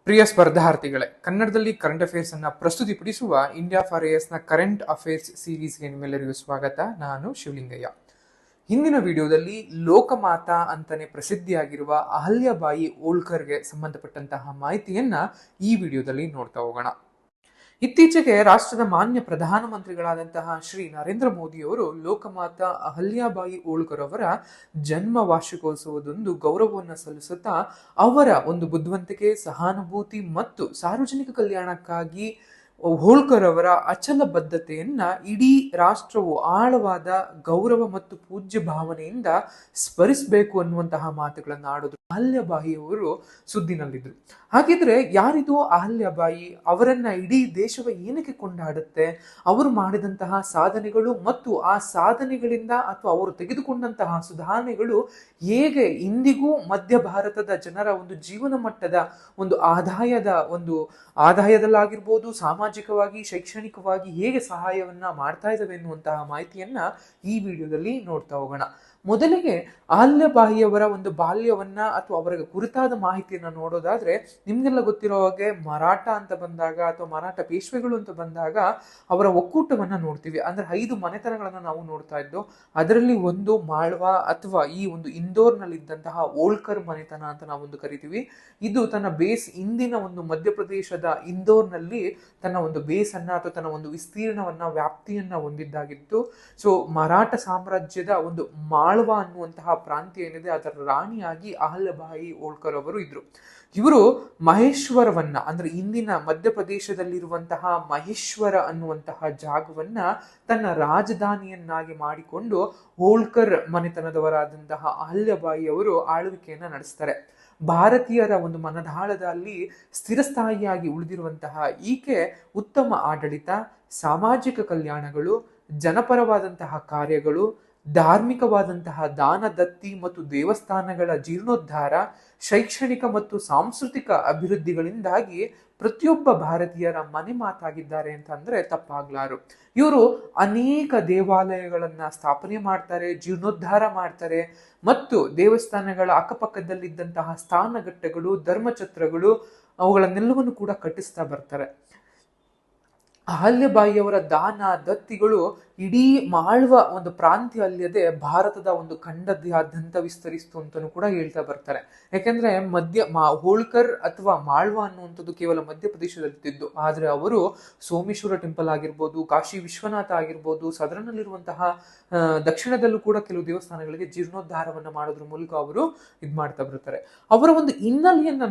ಪ್ರಿಯ ಸ್ಪರ್ಧಾರ್ಥಿಗಳೇ, ಕನ್ನಡದಲ್ಲಿ current affairs ಅನ್ನ ಪ್ರಸ್ತುತಿಪಡಿಸುವ India for S ನ ಕರೆಂಟ್ ಅಫೇರ್ಸ್ ಸೀರೀಸ್ಗೆ ನಿಮ್ಮೆಲ್ಲರಿಗೂ ಸ್ವಾಗತ. ನಾನು ಶಿವಲಿಂಗಯ್ಯ. ಹಿಂದಿನ ವಿಡಿಯೋದಲ್ಲಿ ಲೋಕಮಾತಾ ಅಂತಾನೆ ಪ್ರಸಿದ್ಧಿಯಾಗಿರುವ ಅಹಲ್ಯಾಬಾಯಿ ಹೋಳ್ಕರ್ಗೆ ಸಂಬಂಧಪಟ್ಟಂತಹ ಮಾಹಿತಿಯನ್ನ ಈ ವಿಡಿಯೋದಲ್ಲಿ ನೋಡ್ತಾ ಹೋಗೋಣ. ಇತ್ತೀಚೆಗೆ ರಾಷ್ಟ್ರದ ಮಾನ್ಯ ಪ್ರಧಾನಮಂತ್ರಿಗಳಾದಂತಹ ಶ್ರೀ ನರೇಂದ್ರ ಮೋದಿಯವರು ಲೋಕಮಾತಾ ಅಹಲ್ಯಾಬಾಯಿ ಹೋಳ್ಕರ್ ಅವರ ಜನ್ಮ ವಾರ್ಷಿಕೋತ್ಸವದೊಂದು ಗೌರವವನ್ನು ಸಲ್ಲಿಸುತ್ತಾ ಅವರ ಒಂದು ಬುದ್ಧಿವಂತಿಕೆ, ಸಹಾನುಭೂತಿ ಮತ್ತು ಸಾರ್ವಜನಿಕ ಕಲ್ಯಾಣಕ್ಕಾಗಿ ಹೋಳ್ಕರ್ ಅವರ ಅಚಲ ಬದ್ಧತೆಯನ್ನ ಇಡೀ ರಾಷ್ಟ್ರವು ಆಳವಾದ ಗೌರವ ಮತ್ತು ಪೂಜ್ಯ ಭಾವನೆಯಿಂದ ಸ್ಮರಿಸಬೇಕು ಅನ್ನುವಂತಹ ಮಾತುಗಳನ್ನು ಆಡಿದ್ರು. ಅಹಲ್ಯಾಬಾಯಿ ಅವರು ಸುದ್ದಿನಲ್ಲಿದ್ರು. ಹಾಗಿದ್ರೆ ಯಾರಿದು ಅಹಲ್ಯಾಬಾಯಿ? ಅವರನ್ನ ಇಡೀ ದೇಶವ ಏನಕ್ಕೆ ಕೊಂಡಾಡುತ್ತೆ? ಅವರು ಮಾಡಿದಂತಹ ಸಾಧನೆಗಳು ಮತ್ತು ಆ ಸಾಧನೆಗಳಿಂದ ಅಥವಾ ಅವರು ತೆಗೆದುಕೊಂಡಂತಹ ಸುಧಾರಣೆಗಳು ಹೇಗೆ ಇಂದಿಗೂ ಮಧ್ಯ ಭಾರತದ ಜನರ ಒಂದು ಜೀವನ ಮಟ್ಟದ ಒಂದು ಆದಾಯದಲ್ಲಾಗಿರ್ಬೋದು, ಸಾಮಾಜಿಕವಾಗಿ, ಶೈಕ್ಷಣಿಕವಾಗಿ ಹೇಗೆ ಸಹಾಯವನ್ನ ಮಾಡ್ತಾ ಇದ್ದಾವೆ ಎನ್ನುವಂತಹ ಮಾಹಿತಿಯನ್ನ ಈ ವಿಡಿಯೋದಲ್ಲಿ ನೋಡ್ತಾ ಹೋಗೋಣ. ಮೊದಲಿಗೆ ಅಹಲ್ಯಾಬಾಯಿಯವರ ಒಂದು ಬಾಲ್ಯವನ್ನ ಅಥವಾ ಅವರ ಕುರಿತಾದ ಮಾಹಿತಿಯನ್ನ ನೋಡೋದಾದ್ರೆ, ನಿಮ್ಗೆಲ್ಲ ಗೊತ್ತಿರೋ ಹಾಗೆ ಮರಾಠ ಅಂತ ಬಂದಾಗ ಅಥವಾ ಮರಾಠ ಪೇಶ್ವೆಗಳು ಅಂತ ಬಂದಾಗ ಅವರ ಒಕ್ಕೂಟವನ್ನ ನೋಡ್ತೀವಿ. ಅಂದ್ರೆ 5 ಮನೆತನಗಳನ್ನ ನಾವು ನೋಡ್ತಾ ಇದ್ದು. ಅದರಲ್ಲಿ ಒಂದು ಮಾಳ್ವಾ ಅಥವಾ ಈ ಒಂದು ಇಂದೋರ್ನಲ್ಲಿ ಇದ್ದಂತಹ ಹೋಳ್ಕರ್ ಮನೆತನ ಅಂತ ನಾವೊಂದು ಕರಿತೀವಿ. ಇದು ತನ್ನ ಬೇಸ್ ಇಂದಿನ ಒಂದು ಮಧ್ಯಪ್ರದೇಶದ ಇಂದೋರ್ನಲ್ಲಿ ತನ್ನ ಒಂದು ಬೇಸನ್ನ ಅಥವಾ ತನ್ನ ಒಂದು ವಿಸ್ತೀರ್ಣವನ್ನ, ವ್ಯಾಪ್ತಿಯನ್ನ ಹೊಂದಿದ್ದಾಗಿತ್ತು. ಸೊ ಮರಾಠ ಸಾಮ್ರಾಜ್ಯದ ಒಂದು ಮಾಳ್ವಾ ಅನ್ನುವಂತಹ ಪ್ರಾಂತ್ಯ ಏನಿದೆ ಅದರ ರಾಣಿಯಾಗಿ ಅಹಲ್ಯಾಬಾಯಿ ಹೋಳ್ಕರ್ ಅವರು ಇದ್ರು. ಇವರು ಮಹೇಶ್ವರವನ್ನ, ಅಂದ್ರೆ ಇಂದಿನ ಮಧ್ಯಪ್ರದೇಶದಲ್ಲಿರುವಂತಹ ಮಹೇಶ್ವರ ಅನ್ನುವಂತಹ ಜಾಗವನ್ನ ತನ್ನ ರಾಜಧಾನಿಯನ್ನಾಗಿ ಮಾಡಿಕೊಂಡು ಹೋಳ್ಕರ್ ಮನೆತನದವರಾದಂತಹ ಅಹಲ್ಯಾಬಾಯಿ ಅವರು ಆಳ್ವಿಕೆಯನ್ನ ನಡೆಸ್ತಾರೆ. ಭಾರತೀಯರ ಒಂದು ಮನದಾಳದಲ್ಲಿ ಸ್ಥಿರಸ್ಥಾಯಿಯಾಗಿ ಉಳಿದಿರುವಂತಹ ಈಕೆ ಉತ್ತಮ ಆಡಳಿತ, ಸಾಮಾಜಿಕ ಕಲ್ಯಾಣಗಳು, ಜನಪರವಾದಂತಹ ಕಾರ್ಯಗಳು, ಧಾರ್ಮಿಕವಾದಂತಹ ದಾನ ದತ್ತಿ ಮತ್ತು ದೇವಸ್ಥಾನಗಳ ಜೀರ್ಣೋದ್ಧಾರ, ಶೈಕ್ಷಣಿಕ ಮತ್ತು ಸಾಂಸ್ಕೃತಿಕ ಅಭಿವೃದ್ಧಿಗಳಿಂದಾಗಿ ಪ್ರತಿಯೊಬ್ಬ ಭಾರತೀಯರ ಮನೆ ಮಾತಾಗಿದ್ದಾರೆ ಅಂತ ಅಂದ್ರೆ ತಪ್ಪಾಗ್ಲಾರು. ಇವರು ಅನೇಕ ದೇವಾಲಯಗಳನ್ನ ಸ್ಥಾಪನೆ ಮಾಡ್ತಾರೆ, ಜೀರ್ಣೋದ್ಧಾರ ಮಾಡ್ತಾರೆ ಮತ್ತು ದೇವಸ್ಥಾನಗಳ ಅಕ್ಕಪಕ್ಕದಲ್ಲಿದ್ದಂತಹ ಸ್ಥಾನಘಟ್ಟಗಳು, ಧರ್ಮಛತ್ರಗಳು ಅವುಗಳನ್ನೆಲ್ಲವನ್ನು ಕೂಡ ಕಟ್ಟಿಸ್ತಾ ಬರ್ತಾರೆ. ಅಹಲ್ಯಾಬಾಯಿಯವರ ದಾನ ದತ್ತಿಗಳು ಇಡೀ ಮಾಳ್ವ ಒಂದು ಪ್ರಾಂತ್ಯ ಅಲ್ಲದೆ ಭಾರತದ ಒಂದು ಖಂಡದಾದ್ಯಂತ ವಿಸ್ತರಿಸ್ತು ಅಂತಲೂ ಕೂಡ ಹೇಳ್ತಾ ಬರ್ತಾರೆ. ಯಾಕೆಂದ್ರೆ ಹೋಳ್ಕರ್ ಅಥವಾ ಮಾಳ್ವ ಅನ್ನುವಂಥದ್ದು ಕೇವಲ ಮಧ್ಯಪ್ರದೇಶದಲ್ಲಿದ್ದು, ಆದ್ರೆ ಅವರು ಸೋಮೇಶ್ವರ ಟೆಂಪಲ್ ಆಗಿರ್ಬೋದು, ಕಾಶಿ ವಿಶ್ವನಾಥ ಆಗಿರ್ಬೋದು, ಸದರನಲ್ಲಿರುವಂತಹ ದಕ್ಷಿಣದಲ್ಲೂ ಕೂಡ ಕೆಲವು ದೇವಸ್ಥಾನಗಳಿಗೆ ಜೀರ್ಣೋದ್ಧಾರವನ್ನ ಮಾಡೋದ್ರ ಮೂಲಕ ಅವರು ಮಾಡ್ತಾ ಬರ್ತಾರೆ. ಅವರ ಒಂದು ಹಿನ್ನೆಲೆಯನ್ನ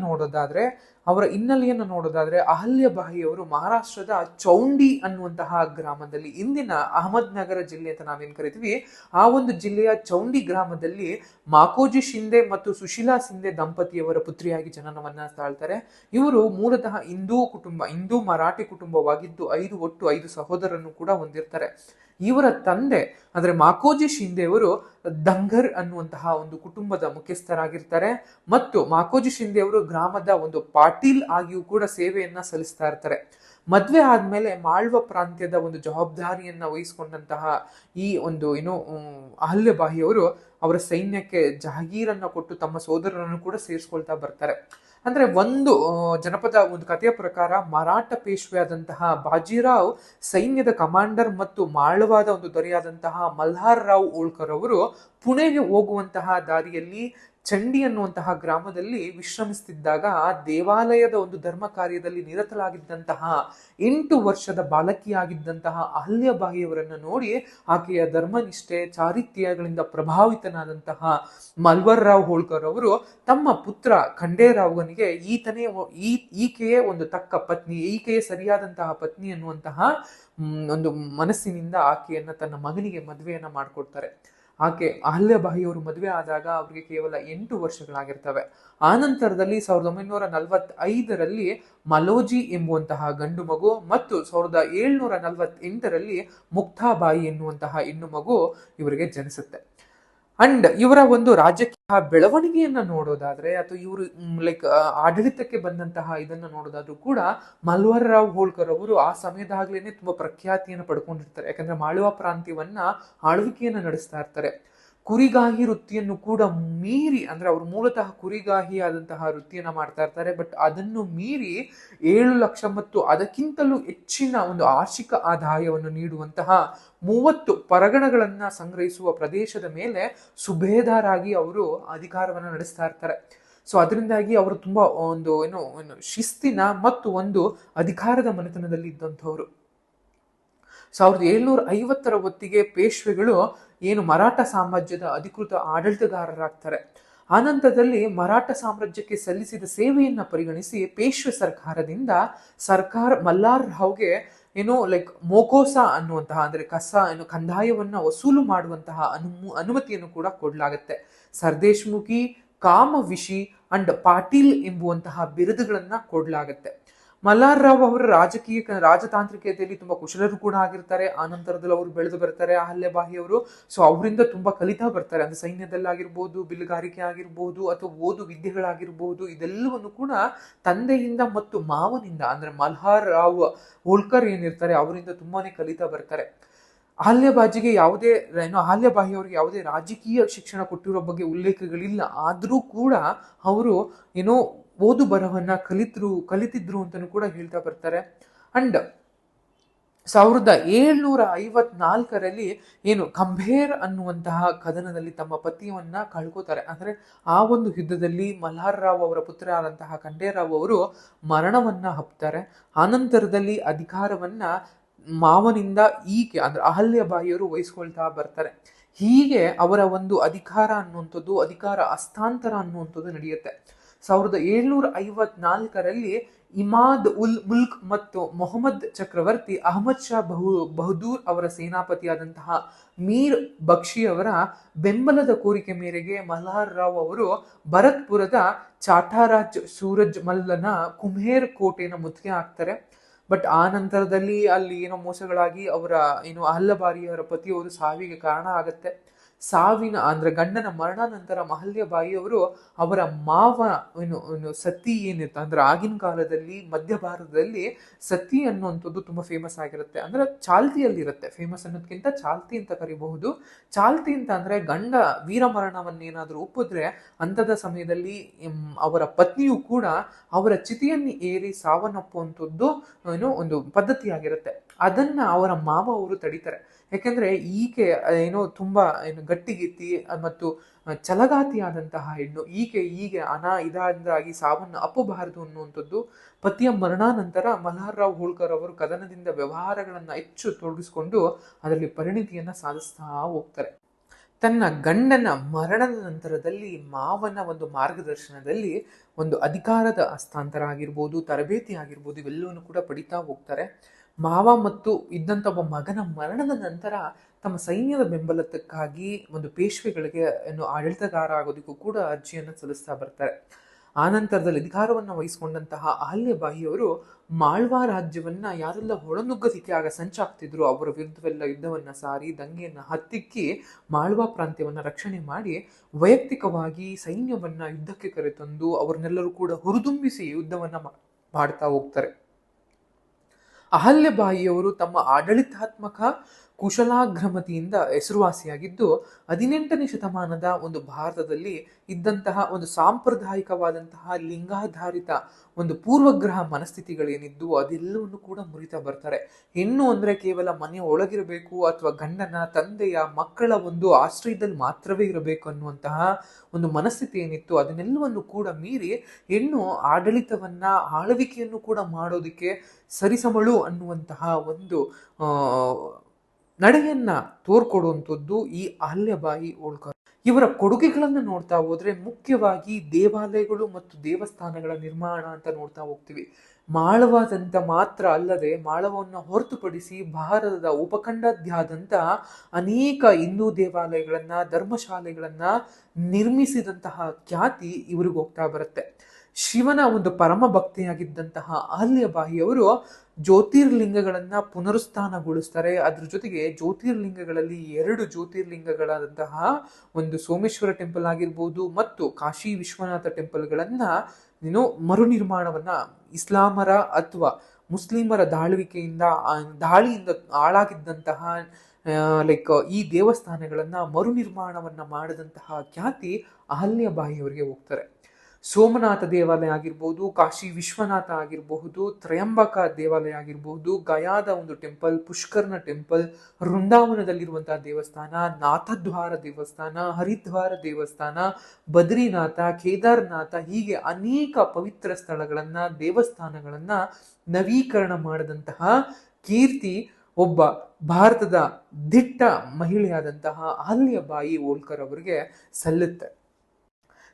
ನೋಡೋದಾದ್ರೆ ಅಹಲ್ಯಾಬಾಯಿ ಅವರು ಮಹಾರಾಷ್ಟ್ರದ ಚೌಂಡಿ ಅನ್ನುವಂತಹ ಗ್ರಾಮದಲ್ಲಿ, ಇಂದಿನ ಅಹಮದ್ ನಗರ ಜಿಲ್ಲೆ ಅಂತ ನಾವೇನ್ ಕರಿತೀವಿ, ಆ ಒಂದು ಜಿಲ್ಲೆಯ ಚೌಂಡಿ ಗ್ರಾಮದಲ್ಲಿ ಮಾಕೋಜಿ ಶಿಂದೆ ಮತ್ತು ಸುಶೀಲಾ ಶಿಂದೆ ದಂಪತಿಯವರ ಪುತ್ರಿಯಾಗಿ ಜನನವನ್ನ ತಾಳ್ತಾರೆ. ಇವರು ಮೂಲತಃ ಹಿಂದೂ ಮರಾಠಿ ಕುಟುಂಬವಾಗಿದ್ದು 5 ಸಹೋದರನ್ನು ಕೂಡ ಹೊಂದಿರ್ತಾರೆ. ಇವರ ತಂದೆ ಅಂದ್ರೆ ಮಾಕೋಜಿ ಶಿಂದೆ ಅವರು ದಂಗರ್ ಅನ್ನುವಂತಹ ಒಂದು ಕುಟುಂಬದ ಮುಖ್ಯಸ್ಥರಾಗಿರ್ತಾರೆ ಮತ್ತು ಮಾಕೋಜಿ ಶಿಂದೆ ಅವರು ಗ್ರಾಮದ ಒಂದು ಪಾಟೀಲ್ ಆಗಿಯೂ ಕೂಡ ಸೇವೆಯನ್ನ ಸಲ್ಲಿಸ್ತಾ ಇರ್ತಾರೆ. ಮದ್ವೆ ಆದ್ಮೇಲೆ ಮಾಳ್ವ ಪ್ರಾಂತ್ಯದ ಒಂದು ಜವಾಬ್ದಾರಿಯನ್ನ ವಹಿಸಿಕೊಂಡಂತಹ ಈ ಒಂದು ಅಹಲ್ಯಾಬಾಯಿ ಅವರು ಅವರ ಸೈನ್ಯಕ್ಕೆ ಜಹಾಗೀರನ್ನ ಕೊಟ್ಟು ತಮ್ಮ ಸೋದರರನ್ನು ಕೂಡ ಸೇರಿಸ್ಕೊಳ್ತಾ ಬರ್ತಾರೆ. ಅಂದ್ರೆ ಒಂದು ಜನಪದ ಒಂದು ಕಥೆಯ ಪ್ರಕಾರ ಮರಾಠ ಪೇಶ್ವೆ ಆದಂತಹ ಬಾಜಿರಾವ್ ಸೈನ್ಯದ ಕಮಾಂಡರ್ ಮತ್ತು ಮಾಳ್ವಾದ ಒಂದು ದೊರೆಯಾದಂತಹ ಮಲ್ಹಾರ್ ರಾವ್ ಹೋಳ್ಕರ್ ಅವರು ಪುಣೆಗೆ ಹೋಗುವಂತಹ ದಾರಿಯಲ್ಲಿ ಚಂಡಿ ಅನ್ನುವಂತಹ ಗ್ರಾಮದಲ್ಲಿ ವಿಶ್ರಮಿಸುತ್ತಿದ್ದಾಗ ಆ ದೇವಾಲಯದ ಒಂದು ಧರ್ಮ ಕಾರ್ಯದಲ್ಲಿ ನಿರತಲಾಗಿದ್ದಂತಹ 8 ವರ್ಷದ ಬಾಲಕಿಯಾಗಿದ್ದಂತಹ ಅಹಲ್ಯಾಬಾಯಿಯವರನ್ನ ನೋಡಿ ಆಕೆಯ ಧರ್ಮನಿಷ್ಠೆ, ಚಾರಿತ್ರ್ಯಗಳಿಂದ ಪ್ರಭಾವಿತನಾದಂತಹ ಮಲ್ವರ್ ರಾವ್ ಹೋಳ್ಕರ್ ಅವರು ತಮ್ಮ ಪುತ್ರ ಖಂಡೇರಾವ್ಗನಿಗೆ ಈಕೆಯೇ ಒಂದು ತಕ್ಕ ಪತ್ನಿ, ಈಕೆಯೇ ಸರಿಯಾದಂತಹ ಪತ್ನಿ ಅನ್ನುವಂತಹ ಒಂದು ಮನಸ್ಸಿನಿಂದ ಆಕೆಯನ್ನ ತನ್ನ ಮಗನಿಗೆ ಮದುವೆಯನ್ನ ಮಾಡಿಕೊಡ್ತಾರೆ. ಆಕೆ ಅಹಲ್ಯಾಬಾಯಿಯವರು ಮದುವೆ ಆದಾಗ ಅವರಿಗೆ ಕೇವಲ 8 ವರ್ಷಗಳಾಗಿರ್ತವೆ. ಆ ನಂತರದಲ್ಲಿ 1945ರಲ್ಲಿ ಮಲೋಜಿ ಎಂಬುವಂತಹ ಗಂಡು ಮಗು ಮತ್ತು 1748ರಲ್ಲಿ ಮುಕ್ತಾಬಾಯಿ ಎನ್ನುವಂತಹ ಹೆಣ್ಣು ಮಗು ಇವರಿಗೆ ಜನಿಸುತ್ತೆ. ಅಂಡ್ ಇವರ ಒಂದು ರಾಜಕೀಯ ಬೆಳವಣಿಗೆಯನ್ನ ನೋಡೋದಾದ್ರೆ ಅಥವಾ ಇವರು ಆಡಳಿತಕ್ಕೆ ಬಂದಂತಹ ಇದನ್ನ ನೋಡೋದಾದ್ರೂ ಕೂಡ ಮಲ್ವರ್ ರಾವ್ ಹೋಳ್ಕರ್ ಅವರು ಆ ಸಮಯದಾಗ್ಲೇನೆ ತುಂಬಾ ಪ್ರಖ್ಯಾತಿಯನ್ನು ಪಡ್ಕೊಂಡಿರ್ತಾರೆ. ಯಾಕಂದ್ರೆ ಮಾಳ್ವಾ ಪ್ರಾಂತ್ಯವನ್ನ ಆಳ್ವಿಕೆಯನ್ನ ನಡೆಸ್ತಾ ಇರ್ತಾರೆ. ಕುರಿಗಾಹಿ ವೃತ್ತಿಯನ್ನು ಕೂಡ ಮೀರಿ, ಅಂದ್ರೆ ಅವರು ಮೂಲತಃ ಕುರಿಗಾಹಿ ಆದಂತಹ ವೃತ್ತಿಯನ್ನ ಮಾಡ್ತಾ ಇರ್ತಾರೆ, ಬಟ್ ಅದನ್ನು ಮೀರಿ 7 ಲಕ್ಷ ಮತ್ತು ಅದಕ್ಕಿಂತಲೂ ಹೆಚ್ಚಿನ ಒಂದು ವಾರ್ಷಿಕ ಆದಾಯವನ್ನು ನೀಡುವಂತಹ 30 ಪರಗಣಗಳನ್ನ ಸಂಗ್ರಹಿಸುವ ಪ್ರದೇಶದ ಮೇಲೆ ಸುಬೇದಾರ್ ಆಗಿ ಅವರು ಅಧಿಕಾರವನ್ನು ನಡೆಸ್ತಾ ಇರ್ತಾರೆ. ಸೊ ಅದರಿಂದಾಗಿ ಅವರು ತುಂಬಾ ಒಂದು ಏನು ಶಿಸ್ತಿನ ಮತ್ತು ಒಂದು ಅಧಿಕಾರದ ಮನೆತನದಲ್ಲಿ ಇದ್ದಂಥವ್ರು. 1750 ಹೊತ್ತಿಗೆ ಪೇಶ್ವೆಗಳು ಏನು ಮರಾಠ ಸಾಮ್ರಾಜ್ಯದ ಅಧಿಕೃತ ಆಡಳಿತಗಾರರಾಗ್ತಾರೆ. ಆನಂತರದಲ್ಲಿ ಮರಾಠ ಸಾಮ್ರಾಜ್ಯಕ್ಕೆ ಸಲ್ಲಿಸಿದ ಸೇವೆಯನ್ನ ಪರಿಗಣಿಸಿ ಪೇಶ್ವೆ ಸರ್ಕಾರದಿಂದ ಮಲ್ಹಾರ್ ರಾವ್ಗೆ ಮೋಕೋಸಾ ಅನ್ನುವಂತಹ ಅಂದ್ರೆ ಕಂದಾಯವನ್ನ ವಸೂಲು ಮಾಡುವಂತಹ ಅನುಮತಿಯನ್ನು ಕೂಡ ಕೊಡಲಾಗುತ್ತೆ. ಸರ್ದೇಶ್ಮುಖಿ, ಕಾಮವಿಶಿ ಅಂಡ್ ಪಾಟೀಲ್ ಎಂಬುವಂತಹ ಬಿರುದುಗಳನ್ನ ಕೊಡಲಾಗುತ್ತೆ. ಮಲ್ಹಾರ್ ರಾವ್ ಅವರ ರಾಜತಾಂತ್ರಿಕತೆಯಲ್ಲಿ ತುಂಬಾ ಕುಶಲರು ಕೂಡ ಆಗಿರ್ತಾರೆ. ಆ ನಂತರದಲ್ಲಿ ಅವರು ಬೆಳೆದು ಬರ್ತಾರೆ ಅಹಲ್ಯಬಾಯಿ ಅವರು. ಸೊ ಅವರಿಂದ ತುಂಬಾ ಕಲಿತಾ ಬರ್ತಾರೆ, ಅಂದ್ರೆ ಸೈನ್ಯದಲ್ಲಾಗಿರ್ಬೋದು, ಬಿಲ್ಲುಗಾರಿಕೆ ಆಗಿರ್ಬೋದು, ಅಥವಾ ಓದು ವಿದ್ಯೆಗಳಾಗಿರ್ಬೋದು, ಇದೆಲ್ಲವನ್ನು ಕೂಡ ತಂದೆಯಿಂದ ಮತ್ತು ಮಾವನಿಂದ ಅಂದ್ರೆ ಮಲ್ಹಾರ್ ರಾವ್ ಹೋಳ್ಕರ್ ಏನಿರ್ತಾರೆ ಅವರಿಂದ ತುಂಬಾನೇ ಕಲಿತಾ ಬರ್ತಾರೆ. ಅಹಲ್ಯಬಾಯಿ ಅವರಿಗೆ ಯಾವುದೇ ರಾಜಕೀಯ ಶಿಕ್ಷಣ ಕೊಟ್ಟಿರೋ ಬಗ್ಗೆ ಉಲ್ಲೇಖಗಳಿಲ್ಲ. ಆದ್ರೂ ಕೂಡ ಅವರು ಓದು ಬರಹವನ್ನ ಕಲಿತಿದ್ರು ಅಂತಾನು ಕೂಡ ಹೇಳ್ತಾ ಬರ್ತಾರೆ. ಅಂಡ್ 1754ರಲ್ಲಿ ಖಂಬೇರ್ ಅನ್ನುವಂತಹ ಕದನದಲ್ಲಿ ತಮ್ಮ ಪತಿಯವನ್ನ ಕಳ್ಕೋತಾರೆ. ಅಂದ್ರೆ ಆ ಒಂದು ಯುದ್ಧದಲ್ಲಿ ಮಲ್ಹಾರ್ ರಾವ್ ಅವರ ಪುತ್ರ ಆದಂತಹ ಖಂಡೇರಾವ್ ಅವರು ಮರಣವನ್ನ ಹಪ್ತಾರೆ. ಆನಂತರದಲ್ಲಿ ಅಧಿಕಾರವನ್ನ ಮಾವನಿಂದ ಈಕೆ ಅಂದ್ರೆ ಅಹಲ್ಯಬಾಯಿಯವರು ವಹಿಸ್ಕೊಳ್ತಾ ಬರ್ತಾರೆ. ಹೀಗೆ ಅವರ ಒಂದು ಅಧಿಕಾರ ಹಸ್ತಾಂತರ ಅನ್ನುವಂಥದ್ದು ನಡೆಯುತ್ತೆ. 1754ರಲ್ಲಿ ಇಮಾದ್ ಉಲ್ ಮುಲ್ಕ್ ಮತ್ತು ಮೊಹಮ್ಮದ್ ಚಕ್ರವರ್ತಿ ಅಹಮದ್ ಶಾ ಬಹದ್ದೂರ್ ಅವರ ಸೇನಾಪತಿಯಾದಂತಹ ಮೀರ್ ಬಕ್ಷಿ ಅವರ ಬೆಂಬಲದ ಕೋರಿಕೆ ಮೇರೆಗೆ ಮಲ್ಹಾರ್ ರಾವ್ ಅವರು ಭರತ್ಪುರದ ಚಾಟಾರಾಜ್ ಸೂರಜ್ ಮಲ್ಲನ ಕುಮ್ಹೇರ್ ಕೋಟೆನ ಮುತ್ತಿಗೆ ಹಾಕ್ತಾರೆ. ಬಟ್ ಆ ನಂತರದಲ್ಲಿ ಅಲ್ಲಿ ಮೋಸಗಳಾಗಿ ಅವರ ಅಹಲ್ಯಬಾಯಿಯವರ ಪತಿಯವರು ಸಾವಿಗೆ ಕಾರಣ ಆಗತ್ತೆ. ಗಂಡನ ಮರಣ ನಂತರ ಅಹಲ್ಯಬಾಯಿ ಅವರು ಅವರ ಮಾವ ಸತಿ ಏನಿರುತ್ತೆ, ಅಂದ್ರೆ ಆಗಿನ ಕಾಲದಲ್ಲಿ ಮಧ್ಯ ಭಾರತದಲ್ಲಿ ಸತಿ ಅನ್ನುವಂಥದ್ದು ತುಂಬಾ ಫೇಮಸ್ ಆಗಿರುತ್ತೆ. ಅಂದ್ರೆ ಚಾಲ್ತಿಯಲ್ಲಿರುತ್ತೆ, ಫೇಮಸ್ ಅನ್ನೋದಕ್ಕಿಂತ ಚಾಲ್ತಿ ಅಂತ ಕರಿಬಹುದು. ಚಾಲ್ತಿ ಅಂತ ಅಂದ್ರೆ ಗಂಡ ವೀರಮರಣವನ್ನೇನಾದ್ರೂ ಒಪ್ಪಿದ್ರೆ ಅಂಥದ ಸಮಯದಲ್ಲಿ ಅವರ ಪತ್ನಿಯು ಕೂಡ ಅವರ ಚಿತೆಯನ್ನು ಏರಿ ಸಾವನ್ನಪ್ಪುವಂಥದ್ದು ಒಂದು ಪದ್ಧತಿಯಾಗಿರುತ್ತೆ. ಅದನ್ನ ಅವರ ಮಾವ ಅವರು ತಡೀತಾರೆ. ಯಾಕೆಂದ್ರೆ ಈಕೆ ತುಂಬಾ ಗಟ್ಟಿಗಿತ್ತಿ ಮತ್ತು ಛಲಗಾತಿಯಾದಂತಹ ಹೆಣ್ಣು, ಹೀಗೆ ಇದಾಗಿ ಸಾವನ್ನು ಅಪ್ಪಬಾರದು ಅನ್ನುವಂಥದ್ದು. ಪತಿಯ ಮರಣಾನಂತರ ಮಲ್ಹಾರ್ ರಾವ್ ಹೋಳ್ಕರ್ ಅವರು ಕದನದಿಂದ ವ್ಯವಹಾರಗಳನ್ನ ಹೆಚ್ಚು ತೊಡಗಿಸಿಕೊಂಡು ಅದರಲ್ಲಿ ಪರಿಣಿತಿಯನ್ನ ಸಾಧಿಸ್ತಾ ಹೋಗ್ತಾರೆ. ತನ್ನ ಗಂಡನ ಮರಣದ ನಂತರದಲ್ಲಿ ಮಾವನ ಒಂದು ಮಾರ್ಗದರ್ಶನದಲ್ಲಿ ಒಂದು ಅಧಿಕಾರದ ಹಸ್ತಾಂತರ ಆಗಿರ್ಬೋದು, ತರಬೇತಿ ಆಗಿರ್ಬೋದು, ಇವೆಲ್ಲವನ್ನು ಕೂಡ ಪಡಿತಾ ಹೋಗ್ತಾರೆ. ಮಾವ ಮತ್ತು ಇದ್ದಂಥ ಒಬ್ಬ ಮಗನ ಮರಣದ ನಂತರ ತಮ್ಮ ಸೈನ್ಯದ ಬೆಂಬಲಕ್ಕಾಗಿ ಒಂದು ಪೇಶ್ವೆಗಳಿಗೆ ಆಡಳಿತಗಾರ ಆಗೋದಕ್ಕೂ ಕೂಡ ಅರ್ಜಿಯನ್ನು ಸಲ್ಲಿಸ್ತಾ ಬರ್ತಾರೆ. ಆನಂತರದಲ್ಲಿ ಅಧಿಕಾರವನ್ನು ವಹಿಸಿಕೊಂಡಂತಹ ಅಹಲ್ಯಬಾಯಿಯವರು ಮಾಳ್ವಾ ರಾಜ್ಯವನ್ನ ಯಾರೆಲ್ಲ ಒಳನುಗ್ಗಲಿಕ್ಕೆ ಆಗ ಸಂಚಾಗ್ತಿದ್ರು ಅವರ ವಿರುದ್ಧವೆಲ್ಲ ಯುದ್ಧವನ್ನ ಸಾರಿ ದಂಗೆಯನ್ನ ಹತ್ತಿಕ್ಕಿ ಮಾಳ್ವಾ ಪ್ರಾಂತ್ಯವನ್ನ ರಕ್ಷಣೆ ಮಾಡಿ ವೈಯಕ್ತಿಕವಾಗಿ ಸೈನ್ಯವನ್ನ ಯುದ್ಧಕ್ಕೆ ಕರೆತಂದು ಅವರನ್ನೆಲ್ಲರೂ ಕೂಡ ಹುರಿದುಂಬಿಸಿ ಯುದ್ಧವನ್ನ ಮಾಡ್ತಾ ಹೋಗ್ತಾರೆ. ಅಹಲ್ಯಬಾಯಿಯವರು ತಮ್ಮ ಆಡಳಿತಾತ್ಮಕ ಕುಶಲಾಗ್ರಮತಿಯಿಂದ ಹೆಸರುವಾಸಿಯಾಗಿದ್ದು 18ನೇ ಶತಮಾನದ ಒಂದು ಭಾರತದಲ್ಲಿ ಇದ್ದಂತಹ ಒಂದು ಸಾಂಪ್ರದಾಯಿಕವಾದಂತಹ ಲಿಂಗಾಧಾರಿತ ಒಂದು ಪೂರ್ವಗ್ರಹ ಮನಸ್ಥಿತಿಗಳೇನಿದ್ದು ಅದೆಲ್ಲವನ್ನು ಕೂಡ ಮುರಿತಾ ಬರ್ತಾರೆ. ಹೆಣ್ಣು ಅಂದ್ರೆ ಕೇವಲ ಮನೆಯ ಒಳಗಿರಬೇಕು ಅಥವಾ ಗಂಡನ ತಂದೆಯ ಮಕ್ಕಳ ಒಂದು ಆಶ್ರಯದಲ್ಲಿ ಮಾತ್ರವೇ ಇರಬೇಕು ಅನ್ನುವಂತಹ ಒಂದು ಮನಸ್ಥಿತಿ ಏನಿತ್ತು ಅದನ್ನೆಲ್ಲವನ್ನು ಕೂಡ ಮೀರಿ ಹೆಣ್ಣು ಆಡಳಿತವನ್ನ ಆಳ್ವಿಕೆಯನ್ನು ಕೂಡ ಮಾಡೋದಕ್ಕೆ ಸರಿಸಮಳು ಅನ್ನುವಂತಹ ಒಂದು ನಡೆಯನ್ನ ತೋರ್ಕೊಡುವಂಥದ್ದು ಈ ಅಹಲ್ಯಬಾಯಿ ಹೋಳ್ಕರ್. ಇವರ ಕೊಡುಗೆಗಳನ್ನು ನೋಡ್ತಾ ಹೋದ್ರೆ ಮುಖ್ಯವಾಗಿ ದೇವಾಲಯಗಳು ಮತ್ತು ದೇವಸ್ಥಾನಗಳ ನಿರ್ಮಾಣ ಅಂತ ನೋಡ್ತಾ ಹೋಗ್ತೀವಿ. ಮಾಳವಾದಂತ ಮಾತ್ರ ಅಲ್ಲದೆ ಮಾಳವನ್ನ ಹೊರತುಪಡಿಸಿ ಭಾರತದ ಉಪಖಂಡಾದ್ಯಂತ ಅನೇಕ ಹಿಂದೂ ದೇವಾಲಯಗಳನ್ನ ಧರ್ಮಶಾಲೆಗಳನ್ನ ನಿರ್ಮಿಸಿದಂತಹ ಖ್ಯಾತಿ ಇವ್ರಿಗೆ ಹೋಗ್ತಾ ಬರುತ್ತೆ. ಶಿವನ ಒಂದು ಪರಮ ಭಕ್ತಿಯಾಗಿದ್ದಂತಹ ಅಹಲ್ಯಬಾಯಿಯವರು ಜ್ಯೋತಿರ್ಲಿಂಗಗಳನ್ನ ಪುನರುತ್ಥಾನಗೊಳಿಸ್ತಾರೆ. ಅದ್ರ ಜೊತೆಗೆ ಜ್ಯೋತಿರ್ಲಿಂಗಗಳಲ್ಲಿ 2 ಜ್ಯೋತಿರ್ಲಿಂಗಗಳಾದಂತಹ ಒಂದು ಸೋಮೇಶ್ವರ ಟೆಂಪಲ್ ಆಗಿರ್ಬೋದು ಮತ್ತು ಕಾಶಿ ವಿಶ್ವನಾಥ ಟೆಂಪಲ್ಗಳನ್ನ ಮರು ನಿರ್ಮಾಣವನ್ನ ಇಸ್ಲಾಮರ ಅಥವಾ ಮುಸ್ಲಿಮರ ದಾಳಿಯಿಂದ ಹಾಳಾಗಿದ್ದಂತಹ ಲೈಕ್ ಈ ದೇವಸ್ಥಾನಗಳನ್ನ ಮರು ನಿರ್ಮಾಣವನ್ನ ಮಾಡಿದಂತಹ ಖ್ಯಾತಿ ಅಹಲ್ಯಬಾಯಿಯವರಿಗೆ ಹೋಗ್ತಾರೆ. ಸೋಮನಾಥ ದೇವಾಲಯ ಆಗಿರ್ಬೋದು, ಕಾಶಿ ವಿಶ್ವನಾಥ ಆಗಿರಬಹುದು, ತ್ರಯಂಬಕ ದೇವಾಲಯ ಆಗಿರಬಹುದು, ಗಯಾದ ಒಂದು ಟೆಂಪಲ್, ಪುಷ್ಕರ್ನ ಟೆಂಪಲ್, ವೃಂದಾವನದಲ್ಲಿರುವಂತಹ ದೇವಸ್ಥಾನ, ನಾಥದ್ವಾರ ದೇವಸ್ಥಾನ, ಹರಿದ್ವಾರ ದೇವಸ್ಥಾನ, ಬದ್ರಿನಾಥ, ಕೇದಾರ್ನಾಥ, ಹೀಗೆ ಅನೇಕ ಪವಿತ್ರ ಸ್ಥಳಗಳನ್ನ, ದೇವಸ್ಥಾನಗಳನ್ನ ನವೀಕರಣ ಮಾಡಿದಂತಹ ಕೀರ್ತಿ ಒಬ್ಬ ಭಾರತದ ದಿಟ್ಟ ಮಹಿಳೆಯಾದಂತಹ ಅಹಲ್ಯಬಾಯಿ ಹೋಳ್ಕರ್ ಅವರಿಗೆ ಸಲ್ಲುತ್ತೆ.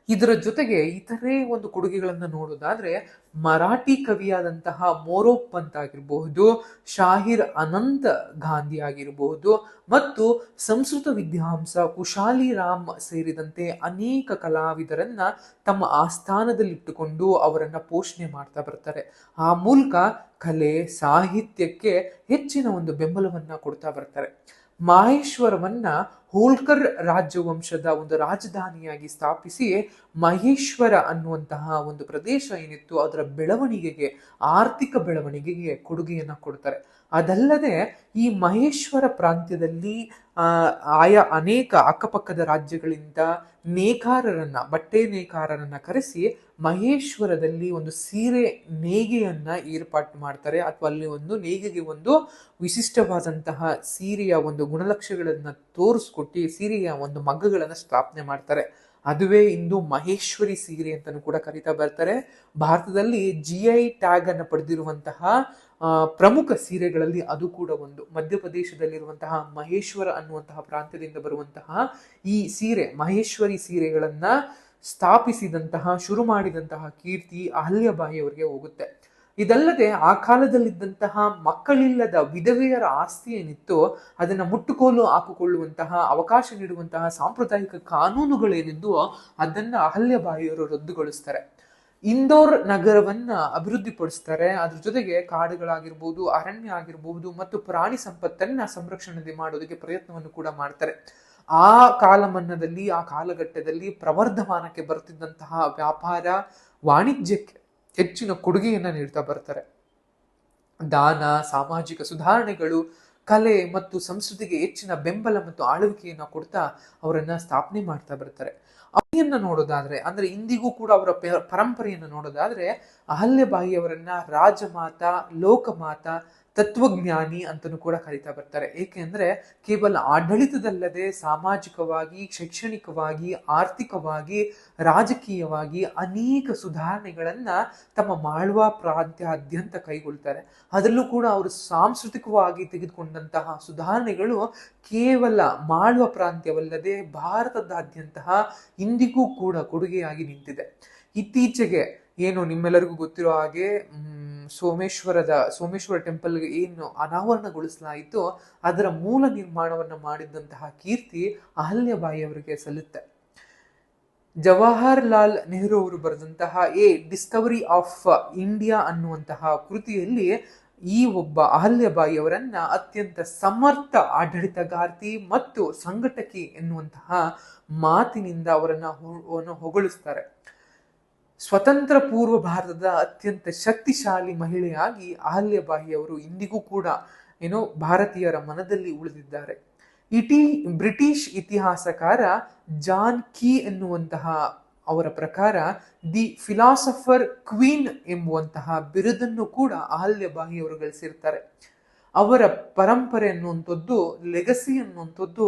ಇದರ ಜೊತೆಗೆ ಇತರೆ ಒಂದು ಕೊಡುಗೆಗಳನ್ನು ನೋಡೋದಾದ್ರೆ, ಮರಾಠಿ ಕವಿಯಾದಂತಹ ಮೋರೋಪಂತ್ ಆಗಿರಬಹುದು, ಶಾಹಿರ್ ಅನಂತ್ ಗಾಂಧಿ ಆಗಿರಬಹುದು, ಮತ್ತು ಸಂಸ್ಕೃತ ವಿದ್ವಾಂಸ ಕುಶಾಲಿ ರಾಮ್ ಸೇರಿದಂತೆ ಅನೇಕ ಕಲಾವಿದರನ್ನ ತಮ್ಮ ಆಸ್ಥಾನದಲ್ಲಿಟ್ಟುಕೊಂಡು ಅವರನ್ನ ಪೋಷಣೆ ಮಾಡ್ತಾ ಬರ್ತಾರೆ. ಆ ಮೂಲಕ ಕಲೆ ಸಾಹಿತ್ಯಕ್ಕೆ ಹೆಚ್ಚಿನ ಒಂದು ಬೆಂಬಲವನ್ನ ಕೊಡ್ತಾ ಬರ್ತಾರೆ. ಮಹೇಶ್ವರವನ್ನ ಹೋಳ್ಕರ್ ರಾಜವಂಶದ ಒಂದು ರಾಜಧಾನಿಯಾಗಿ ಸ್ಥಾಪಿಸಿ ಮಹೇಶ್ವರ ಅನ್ನುವಂತಹ ಒಂದು ಪ್ರದೇಶ ಏನಿತ್ತು ಅದರ ಬೆಳವಣಿಗೆಗೆ, ಆರ್ಥಿಕ ಬೆಳವಣಿಗೆಗೆ ಕೊಡುಗೆಯನ್ನ ಕೊಡ್ತಾರೆ. ಅದಲ್ಲದೆ ಈ ಮಹೇಶ್ವರ ಪ್ರಾಂತ್ಯದಲ್ಲಿ ಆಯಾ ಅನೇಕ ಅಕ್ಕಪಕ್ಕದ ರಾಜ್ಯಗಳಿಂದ ಬಟ್ಟೆ ನೇಕಾರರನ್ನ ಕರೆಸಿ ಮಹೇಶ್ವರದಲ್ಲಿ ಒಂದು ಸೀರೆ ನೇಯ್ಗೆಯನ್ನ ಏರ್ಪಾటు ಮಾಡ್ತಾರೆ, ಅಥವಾ ಅಲ್ಲಿ ಒಂದು ನೇಯ್ಗೆಗೆ ಒಂದು ವಿಶಿಷ್ಟವಾದಂತಹ ಸೀರೆಯ ಒಂದು ಗುಣಲಕ್ಷಣಗಳನ್ನ ತೋರಿಸ್ಕೊಟ್ಟು ಸೀರೆಯ ಒಂದು ಮಗ್ಗಗಳನ್ನ ಸ್ಥಾಪನೆ ಮಾಡ್ತಾರೆ. ಅದುವೇ ಇಂದು ಮಹೇಶ್ವರಿ ಸೀರೆ ಅಂತಾನೂ ಕೂಡ ಕರೀತಾ ಬರ್ತಾರೆ. ಭಾರತದಲ್ಲಿ GI ಟ್ಯಾಗ್ ಅನ್ನು ಪಡೆದಿರುವಂತಹ ಪ್ರಮುಖ ಸೀರೆಗಳಲ್ಲಿ ಅದು ಕೂಡ ಒಂದು. ಮಧ್ಯಪ್ರದೇಶದಲ್ಲಿರುವಂತಹ ಮಹೇಶ್ವರ ಅನ್ನುವಂತಹ ಪ್ರಾಂತ್ಯದಿಂದ ಬರುವಂತಹ ಈ ಸೀರೆ, ಮಹೇಶ್ವರಿ ಸೀರೆಗಳನ್ನ ಸ್ಥಾಪಿಸಿದಂತಹ, ಶುರು ಮಾಡಿದಂತಹ ಕೀರ್ತಿ ಅಹಲ್ಯಬಾಯಿ ಅವರಿಗೆ ಹೋಗುತ್ತೆ. ಇದಲ್ಲದೆ ಆ ಕಾಲದಲ್ಲಿದ್ದಂತಹ ಮಕ್ಕಳಿಲ್ಲದ ವಿಧವೆಯರ ಆಸ್ತಿ ಏನಿತ್ತು ಅದನ್ನ ಮುಟ್ಟುಕೋಲು ಹಾಕಿಕೊಳ್ಳುವಂತಹ ಅವಕಾಶ ನೀಡುವಂತಹ ಸಾಂಪ್ರದಾಯಿಕ ಕಾನೂನುಗಳೇನಿದ್ದು ಅದನ್ನ ಅಹಲ್ಯಬಾಯಿಯವರು ರದ್ದುಗೊಳಿಸ್ತಾರೆ. ಇಂದೋರ್ ನಗರವನ್ನ ಅಭಿವೃದ್ಧಿಪಡಿಸ್ತಾರೆ. ಅದ್ರ ಜೊತೆಗೆ ಕಾಡುಗಳಾಗಿರ್ಬೋದು, ಅರಣ್ಯ ಆಗಿರಬಹುದು ಮತ್ತು ಪ್ರಾಣಿ ಸಂಪತ್ತನ್ನ ಸಂರಕ್ಷಣೆ ಮಾಡೋದಕ್ಕೆ ಪ್ರಯತ್ನವನ್ನು ಕೂಡ ಮಾಡ್ತಾರೆ. ಆ ಕಾಲಮನ್ನದಲ್ಲಿ, ಆ ಕಾಲಘಟ್ಟದಲ್ಲಿ ಪ್ರವರ್ಧಮಾನಕ್ಕೆ ಬರ್ತಿದ್ದಂತಹ ವ್ಯಾಪಾರ ವಾಣಿಜ್ಯಕ್ಕೆ ಹೆಚ್ಚಿನ ಕೊಡುಗೆಯನ್ನ ನೀಡ್ತಾ ಬರ್ತಾರೆ. ದಾನ, ಸಾಮಾಜಿಕ ಸುಧಾರಣೆಗಳು, ಕಲೆ ಮತ್ತು ಸಂಸ್ಕೃತಿಗೆ ಹೆಚ್ಚಿನ ಬೆಂಬಲ ಮತ್ತು ಆಳ್ವಿಕೆಯನ್ನ ಕೊಡ್ತಾ ಅವರನ್ನ ಸ್ಥಾಪನೆ ಮಾಡ್ತಾ ಬರ್ತಾರೆ. ಅವರನ್ನ ನೋಡೋದಾದ್ರೆ, ಅಂದ್ರೆ ಇಂದಿಗೂ ಕೂಡ ಅವರ ಪರಂಪರೆಯನ್ನು ನೋಡೋದಾದ್ರೆ ಅಹಲ್ಯಬಾಯಿ ಅವರನ್ನ ರಾಜಮಾತಾ, ಲೋಕಮಾತಾ, ತತ್ವಜ್ಞಾನಿ ಅಂತಲೂ ಕೂಡ ಕರೀತಾ ಬರ್ತಾರೆ. ಏಕೆಂದ್ರೆ ಕೇವಲ ಆಡಳಿತದಲ್ಲದೆ ಸಾಮಾಜಿಕವಾಗಿ, ಶೈಕ್ಷಣಿಕವಾಗಿ, ಆರ್ಥಿಕವಾಗಿ, ರಾಜಕೀಯವಾಗಿ ಅನೇಕ ಸುಧಾರಣೆಗಳನ್ನ ತಮ್ಮ ಮಾಳ್ವಾ ಪ್ರಾಂತ್ಯಾದ್ಯಂತ ಕೈಗೊಳ್ತಾರೆ. ಅದರಲ್ಲೂ ಕೂಡ ಅವರು ಸಾಂಸ್ಕೃತಿಕವಾಗಿ ತೆಗೆದುಕೊಂಡಂತಹ ಸುಧಾರಣೆಗಳು ಕೇವಲ ಮಾಳ್ವಾ ಪ್ರಾಂತ್ಯವಲ್ಲದೆ ಭಾರತದಾದ್ಯಂತ ಇಂದಿಗೂ ಕೂಡ ಕೊಡುಗೆಯಾಗಿ ನಿಂತಿದೆ. ಇತ್ತೀಚೆಗೆ ಏನು ನಿಮ್ಮೆಲ್ಲರಿಗೂ ಗೊತ್ತಿರೋ ಹಾಗೆ ಸೋಮೇಶ್ವರ ಟೆಂಪಲ್ಗೆ ಏನು ಅನಾವರಣಗೊಳಿಸಲಾಯಿತು ಅದರ ಮೂಲ ನಿರ್ಮಾಣವನ್ನ ಮಾಡಿದಂತಹ ಕೀರ್ತಿ ಅಹಲ್ಯಬಾಯಿ ಅವರಿಗೆ ಸಲ್ಲುತ್ತೆ. ಜವಾಹರ್ಲಾಲ್ ನೆಹರು ಅವರು ಬರೆದಂತಹ ಡಿಸ್ಕವರಿ ಆಫ್ ಇಂಡಿಯಾ ಅನ್ನುವಂತಹ ಕೃತಿಯಲ್ಲಿ ಈ ಒಬ್ಬ ಅಹಲ್ಯಬಾಯಿ ಅವರನ್ನ ಅತ್ಯಂತ ಸಮರ್ಥ ಆಡಳಿತಗಾರ್ತಿ ಮತ್ತು ಸಂಘಟಕಿ ಎನ್ನುವಂತಹ ಮಾತಿನಿಂದ ಅವರನ್ನ ಹೊಗಳಿಸ್ತಾರೆ. ಸ್ವತಂತ್ರ ಪೂರ್ವ ಭಾರತದ ಅತ್ಯಂತ ಶಕ್ತಿಶಾಲಿ ಮಹಿಳೆಯಾಗಿ ಅಹಲ್ಯಬಾಯಿ ಅವರು ಇಂದಿಗೂ ಕೂಡ ಭಾರತೀಯರ ಮನದಲ್ಲಿ ಉಳಿದಿದ್ದಾರೆ. ಬ್ರಿಟಿಷ್ ಇತಿಹಾಸಕಾರ ಜಾನ್ ಕೀ ಎನ್ನುವಂತಹ ಅವರ ಪ್ರಕಾರ ದಿ ಫಿಲಾಸಫರ್ ಕ್ವೀನ್ ಎಂಬುವಂತಹ ಬಿರುದನ್ನು ಕೂಡ ಅಹಲ್ಯಬಾಯಿ ಅವರು ಗಳಿಸಿರ್ತಾರೆ. ಅವರ ಪರಂಪರೆ ಅನ್ನುವಂಥದ್ದು, ಲೆಗಸಿ ಅನ್ನುವಂಥದ್ದು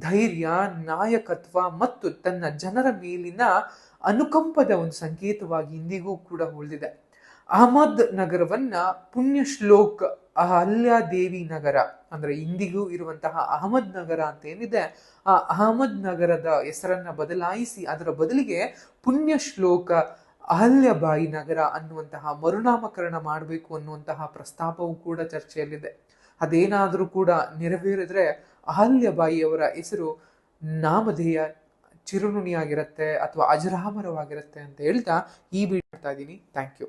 ಧೈರ್ಯ, ನಾಯಕತ್ವ ಮತ್ತು ತನ್ನ ಜನರ ಮೇಲಿನ ಅನುಕಂಪದ ಒಂದು ಸಂಕೇತವಾಗಿ ಇಂದಿಗೂ ಕೂಡ ಉಳಿದಿದೆ. ಅಹಮದ್ ನಗರವನ್ನ ಪುಣ್ಯ ಶ್ಲೋಕ್ ಅಹಲ್ಯಾದೇವಿ ನಗರ, ಅಂದ್ರೆ ಇಂದಿಗೂ ಇರುವಂತಹ ಅಹಮದ್ ನಗರ ಅಂತ ಏನಿದೆ, ಆ ಅಹಮದ್ ನಗರದ ಹೆಸರನ್ನ ಬದಲಾಯಿಸಿ ಅದರ ಬದಲಿಗೆ ಪುಣ್ಯ ಶ್ಲೋಕ ಅಹಲ್ಯಬಾಯಿ ನಗರ ಅನ್ನುವಂತಹ ಮರುನಾಮಕರಣ ಮಾಡಬೇಕು ಅನ್ನುವಂತಹ ಪ್ರಸ್ತಾಪವೂ ಕೂಡ ಚರ್ಚೆಯಲ್ಲಿದೆ. ಅದೇನಾದರೂ ಕೂಡ ನೆರವೇರಿದ್ರೆ ಅಹಲ್ಯಬಾಯಿ ಅವರ ಹೆಸರು ನಾಮಧೇಯ ಚಿರುನುಣಿಯಾಗಿರುತ್ತೆ ಅಥವಾ ಅಜರಾಮರವಾಗಿರುತ್ತೆ ಅಂತ ಹೇಳ್ತಾ ಈ ವಿಡಿಯೋ ಮಾಡ್ತಾ ಇದ್ದೀನಿ. Thank you.